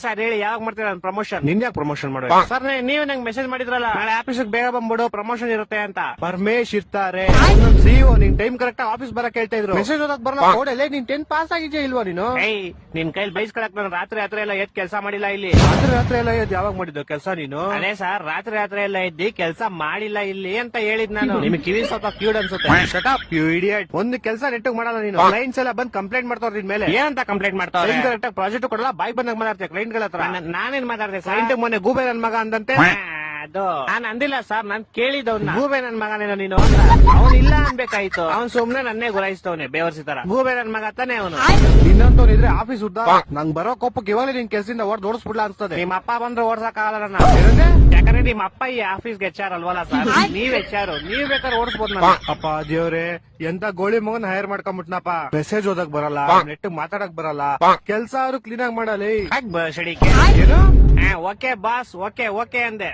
Sir ಹೇಳಿ ಯಾವಾಗ ಮಾಡ್ತೀರಾ ಪ್ರಮೋಷನ್? ನಿನ್ ಯಾಕೆ ಪ್ರಮೋಷನ್ ಮಾಡೋ ಸರ್? ನೀವೇ ನಂಗೆ ಮೆಸೇಜ್ ಮಾಡಿದ್ರಲ್ಲ ನಾಳೆ ಆಫೀಸ್ ಬೇಗ ಬಂದ್ಬಿಡು ಪ್ರಮೋಷನ್ ಇರುತ್ತೆ ಅಂತ. ಪರಮೇಶ್ ಇರ್ತಾರೆ ಸಿಇಒ ನಿನ್ ಟೈಮ್ ಕರೆಕ್ಟ್ ಆಫೀಸ್ ಬರಕ್ ಹೇಳ್ತಾ ಇದ್ರು. ಮೆಸೇಜ್ ಓದಕ್ ಬರಲ್ಲ ಕೋಡಲ್ಲೇ ನೀನ್ 10th ಪಾಸ್ ಆಗಿದ್ಯಾ ಇಲ್ವಾ ನೀನು? ನಿನ್ ಕೈಲಿ ಬೈಸ್ಕೊಳಕ್ ನಾನು ರಾತ್ರಿ ಎಲ್ಲ ಎದ್ ಕೆಲಸ ಮಾಡಿಲ್ಲ ಇಲ್ಲಿ. ರಾತ್ರಿ ಎಲ್ಲ ಎದ್ ಯಾವಾಗ ಮಾಡಿದ್ದು ಕೆಲಸ ನೀನು? ಅದೇ ಸರ್ ರಾತ್ರಿ ಎಲ್ಲ ಎದ್ದಿ ಕೆಲಸ ಮಾಡಿಲ್ಲ ಇಲ್ಲಿ ಅಂತ ಹೇಳಿದ್ ನಾನು. ನಿಮ್ಗೆ ಕಿವಿ ಸ್ವಲ್ಪ ಕ್ಯೂಡ್ ಅನ್ಸುತ್ತೆ. Shut up you idiot. ಒಂದು ಕೆಲಸ ನೆಟ್ಟಿಗೆ ಮಾಡಲ್ಲ ನೀನು. ಕ್ಲೈಂಟ್ಸ್ ಎಲ್ಲ ಬಂದ್ ಕಂಪ್ಲೇಂಟ್ ಮಾಡ್ತಾವ್ರ ನಿನ್ ಮೇಲೆ. ಏನಂತ ಕಂಪ್ಲೇಂಟ್ ಮಾಡ್ತಾವ್ರೆ? ಕರೆಕ್ಟ್ ಪ್ರಾಜೆಕ್ಟ್ ಕೊಡಲ್ಲ ಬಾಯ್ ಬಂದಾಗ ಮಾತಾಡ್ತೀಯ ಕ್ಲೈಂಟ್ ಗಳ ಹತ್ರ. ನಾನೇನ್ ಮಾತಾಡ್ದೆ? ಕ್ಲೈಂಟ್ ಮೊನ್ನೆ ಗೂಬೆ ನನ್ ಮಗ ಅಂದಂತೆ. ಅದು ನಾನ್ ಅಂದಿಲ್ಲ ಸರ್, ನಾನ್ ಕೇಳಿದವ್ನ ಗೂಬೆ ನನ್ ಮಗನೇನೋ ನೀನು ಅಂತ. ಅವ್ನ್ ಇಲ್ಲ ಅನ್ಬೇಕಾಯ್ತು. ಅವ್ನ್ ಸುಮ್ನೆ ನನ್ನೇ ಗುರಾಯಿಸ್ತವನೆ ಬೇವರ್ಸಿ ತರ. ಗೂಬೆ ನನ್ ಮಗ ತಾನೆ ಅವನು. ಇನ್ನಂತವ್ನಿದ್ರೆ ಆಫೀಸ್ ಉದ್ದ ನಂಗ್ ಬರೋ ಕೋಪಕ್ಕೆ ಇವಾಗ ನಿನ್ ಕೆಲ್ಸದಿಂದ ಓಡಿಸ್ಬಿಡ್ಲಾ ಅನ್ಸ್ತದೆ. ನಿಮ್ಮ ಅಪ್ಪ ಬಂದ್ರೆ ಓಡ್ಸಕ್ ಆಗಲ್ಲ ನಾನು. ಯಾಕಂದ್ರೆ ನಿಮ್ ಅಪ್ಪ ಈ ಆಫೀಸ್ಗೆ HR ಅಲ್ವಲ್ಲ ಸರ್, ನೀವ್ HR. ನೀವ್ ಬೇಕಾದ್ರೆ ಓಡಿಸ್ಬೋದು ನಾನು. ಅಪ್ಪ ದೇವ್ರೆ ಎಂತ ಗೋಳಿ ಮಗನ್ ಹೈರ್ ಮಾಡ್ಕೊಂಡ್ಬಿಟ್ನಪ್ಪ. ಮೆಸೇಜ್ ಓದಕ್ ಬರಲ್ಲ, ನೆಟ್ ಮಾತಾಡಕ್ ಬರಲ್ಲ, ಕೆಲ್ಸ ಅವ್ರು ಕ್ಲೀನ್ ಆಗಿ ಮಾಡಲಿ. ಏನು? ಓಕೆ ಬಾಸ್, ಓಕೆ ಅಂದೆ.